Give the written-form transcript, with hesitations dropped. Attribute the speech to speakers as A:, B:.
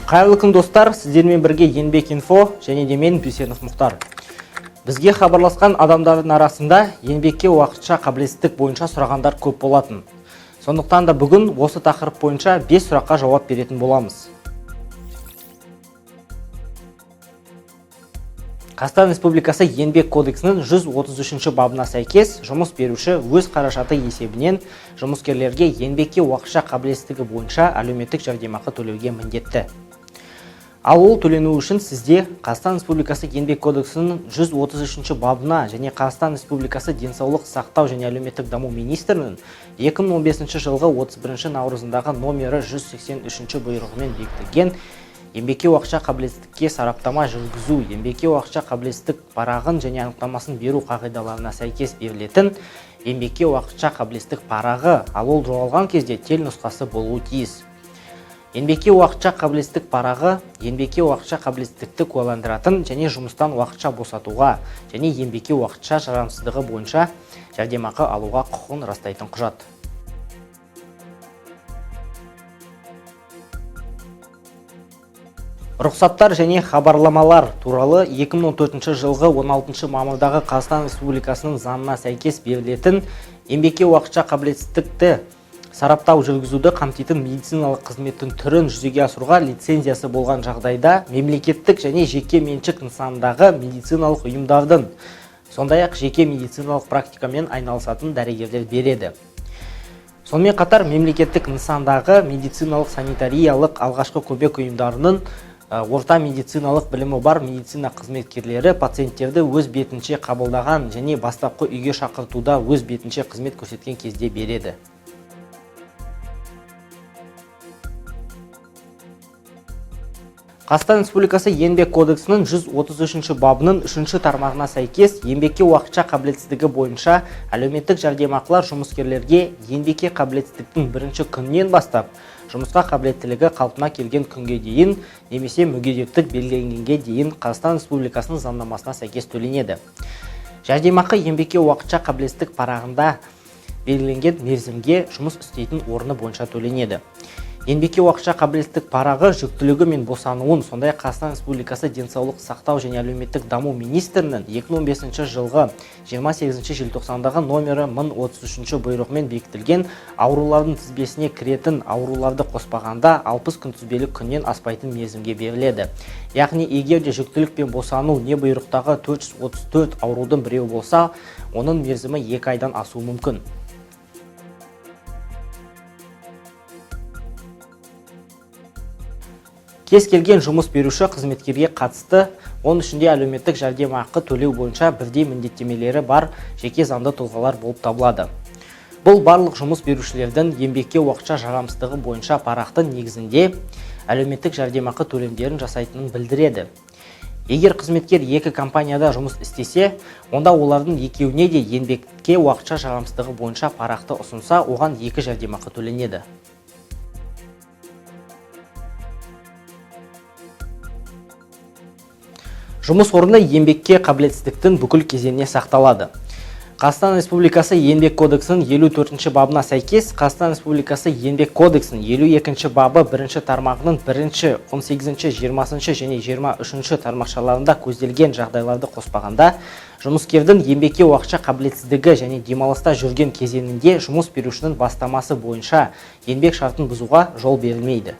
A: Қайырлы күн достар, сіздермен бірге Еңбек Инфо және де мен Бейсенов Мұхтар. Бізге хабарласқан адамдардың арасында еңбекке уақытша қабілетсіздік бойынша сұрағандар көп болатын. Сондықтан да бүгін осы тақырып бойынша 5 сұраққа жауап беретін боламыз. Қазақстан Республикасы Еңбек кодексінің 133 бабына сәйкес жұмыс беруші өз қаражаты есебінен жұмыскерлерге еңбекке уақытша қабілетсіздігі бойынша әлеуметтік жәрдемақы төлеуге міндетті. Ал ол төлену үшін сізде Қазақстан Республикасы Еңбек кодексінің 133 бабына және Қазақстан Республикасы Денсаулық сақтау және әлеуметтік даму министрінің 2015 жылғы 31 наурызындағы номері 183 бұйрығымен бекітілген еңбекке уақытша қабілетсіздікке сараптама жүргізу, еңбекке уақытша қабілетсіздік парағын және анықтамасын беру қағидаларына сәйкес берілетін еңбекке уақытша қабілетсіздік парағы, ал ол жоғалған кезде телнұсқасы болуы тиіс. Еңбекке уақытша қабілетсіздік парағы еңбекке уақытша қабілетсіздікті куәландыратын және жұмыстан уақытша босатуға және еңбекке уақытша жарамсыздығы бойынша жәрдемақы алуға құқығын растайтын құжат. Рұқсаттар және хабарламалар туралы 2014 жылғы 16 мамырдағы Қазақстан Республикасының заңына сәйкес берілетін еңбекке уақытша қабілетсіздікті сараптау жүргізуді қамтитын медициналық қызметтің түрін жүзеге асыруға лицензиясы болған жағдайда мемлекеттік және жеке меншік нысандағы медициналық ұйымдардың, сондай-ақ жеке медициналық практикамен айналысатын дәрігерлер береді. Сонымен қатар мемлекеттік нысандағы медициналық санитариялық алғашқы көмек ұйымдарының орта медициналық білімі бар медицина қызметкерлері пациенттерді өз бетінше қабылдаған және бастапқы үйге шақыртуда өз бетінше қызмет көрсеткен кезде береді. Қазақстан Республикасы Еңбек кодексінің 133 бабының 3 тармағына сәйкес еңбекке уақытша қабілетсіздігі бойынша әлеуметтік жәрдемақылар жұмыскерлерге еңбекке қабілетсіздіктің бірінші күнінен бастап жұмысқа қабілеттілігі қалпына келген күнге дейін немесе мүгедектік белгіленгенге дейін Қазақстан Республикасының заңнамасына сәйкес төленеді. Жәрдемақы еңбекке уақытша қабілетсіздік парағында белгіленген мерзімге жұмыс істейтін орны бойынша төленеді. Еңбекке уақытша қабілетсіздік парағы жүктілігі мен босануын, сондай Қазақстан Республикасы Денсаулық сақтау және әлеуметтік даму министрінің 2015 жылғы 28 желтоқсандағы номері 1033 бұйрығымен бекітілген аурулардың тізбесіне кіретін ауруларды қоспағанда 60 күнтізбелік күннен аспайтын мерзімге беріледі. Яғни, егер де жүктілік пен босану не бұйрықтағы 434 аурудың біреуі болса, оның мерзімі 2 айдан асуы мүмкін. Кез келген жұмыс беруші қызметкерге қатысты, оның ішінде әлеуметтік жәрдемақы төлеу бойынша бірдей міндеттемелері бар жеке заңды тұлғалар болып табылады. Бұл барлық жұмыс берушілердің еңбекке уақытша жарамсыздығы бойынша парақтың негізінде әлеуметтік жәрдемақы төлемдерін жасайтынын білдіреді. Егер қызметкер екі компанияда жұмыс істесе, онда олардың екеуіне де еңбекке уақытша жарамсыздығы бойынша парақты ұсынса, оған 2 жәрдемақы төленеді. Жұмыс орны еңбекке қабілетсіздіктің бүкіл кезеңіне сақталады. Қазақстан Республикасы Еңбек кодексінің 54 бабына сәйкес, Қазақстан Республикасы Еңбек кодексінің 52 бабы 1 тармағының 1, 18, 20 және 23 тармақшаларында көзделген жағдайларды қоспағанда, жұмыскердің еңбекке уақытша қабілетсіздігі және демалыста жүрген кезеңінде жұмыс берушінің бастамасы бойынша еңбек шартын бұзуға жол берілмейді.